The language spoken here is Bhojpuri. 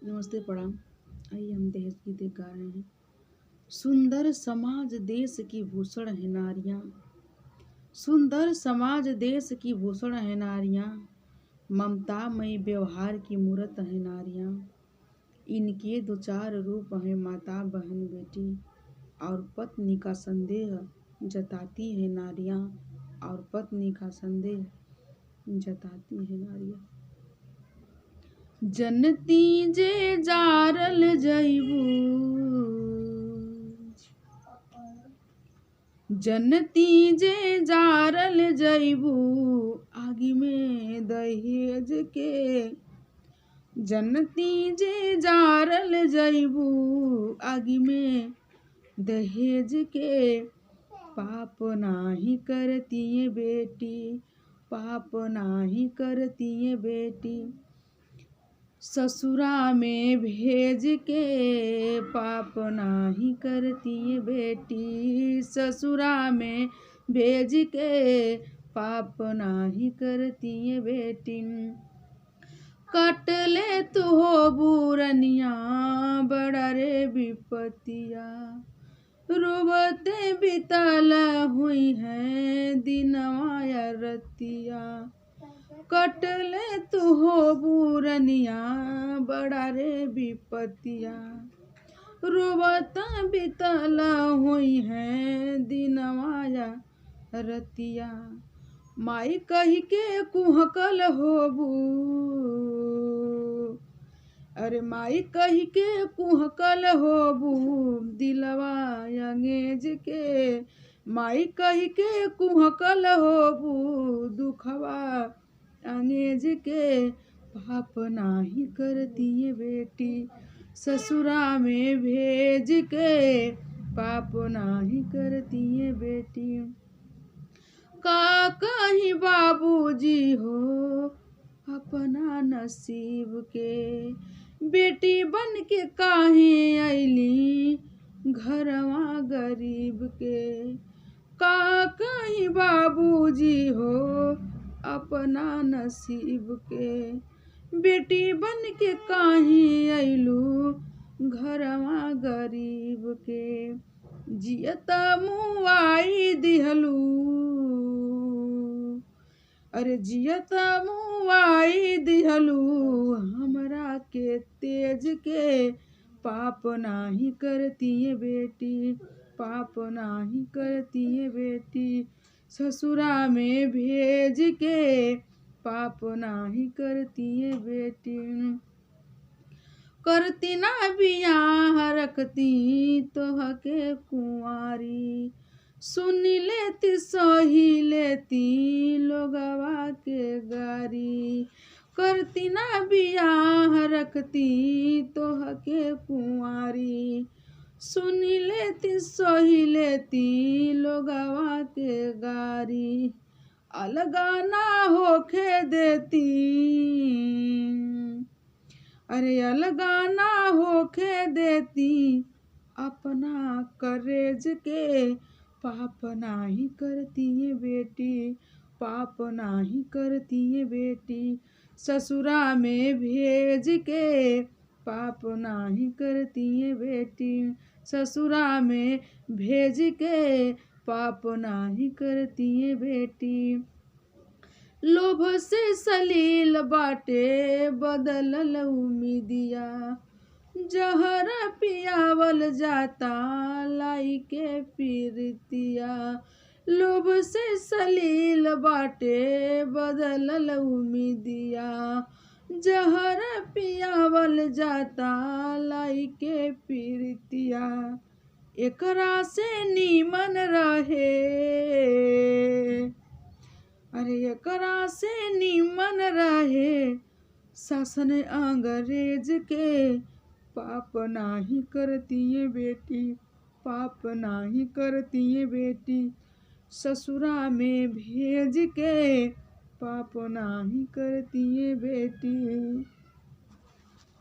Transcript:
नमस्ते प्रणाम। आइए हम दहेज गीत गा रहे हैं। सुंदर समाज देश की भूषण है नारियां, सुंदर समाज देश की भूषण है नारियां, ममतामयी व्यवहार की मूरत है नारियां। इनके दो चार रूप हैं माता बहन बेटी, और पत्नी का संदेह जताती है नारियां, और पत्नी का संदेह जताती है नारियां। जनती जे जारल जइबू, जनती जे जारल जइबू, आगी में दहेज के। जनती जे जारल जइबू, आगी में दहेज के। पाप नाही करती बेटी, पाप नाही करती बेटी, ससुरा में भेज के। पाप नाही करती बेटी, ससुरा में भेज के। पाप नाही करती बेटी। कट ले तू हो बुरनिया, बड़ा रे विपतिया, रोबते बितल हुई है दिनवा या रतिया। कट ले तू हो बुरनिया, बड़ा रे विपतिया, रोबता बितल हुई है दिनवा या रतिया। माई कही के कुहकल होबू, अरे माई कही के कुहकल होबू, दिलवा अंगेज के। माई कही के कुहकल होबू, दुखवा अंगेज के। पाप नाही करती बेटी, ससुरा में भेज के। पाप नाही करती बेटी। का कहीं बाबूजी हो अपना नसीब के, बेटी बन के काहे अइली घरवा गरीब के। का कहीं बाबूजी हो अपना नसीब के, बेटी बन के काहे अइलू घरवा गरीब के। जियता मुआई दिहलू, अरे जियता मुआई दिहलू हमरा के तेज के। पाप नाही करती बेटी, पाप नाही करती बेटी, ससुरा में भेज के। पाप नाही करती बेटी। करती ना बियाह रखती तोहके कुंवारी, सुन लेती सही लेती लोगवा के गारी। करती ना बियाह रखती तोहके कुंवारी, सुन लेती सही लेती लोगवा के गारी। अलगा ना होखे देती, अरे अलगा ना होखे देती अपना करेज के। पाप नाही करती बेटी, पाप नाही करती बेटी, ससुरा में भेज के। पाप नाही करती बेटी, ससुरा में भेज के। पाप नाही करती बेटी। लोभ से सलील बाटे बदलल उम्मीदिया, जहर पियावल जाता लाई के पीरतिया। लोभ से सलील बाटे बदलल उम्मीदिया, जहर पियावल जाता लाई के पीरतिया। एकरा से नीमन रहे, अरे एकरा से नीमन रहे शासन अंग्रेज के। पाप नाही करती बेटी, पाप नाही करती बेटी, ससुरा में भेज के। पाप नाही करती बेटी।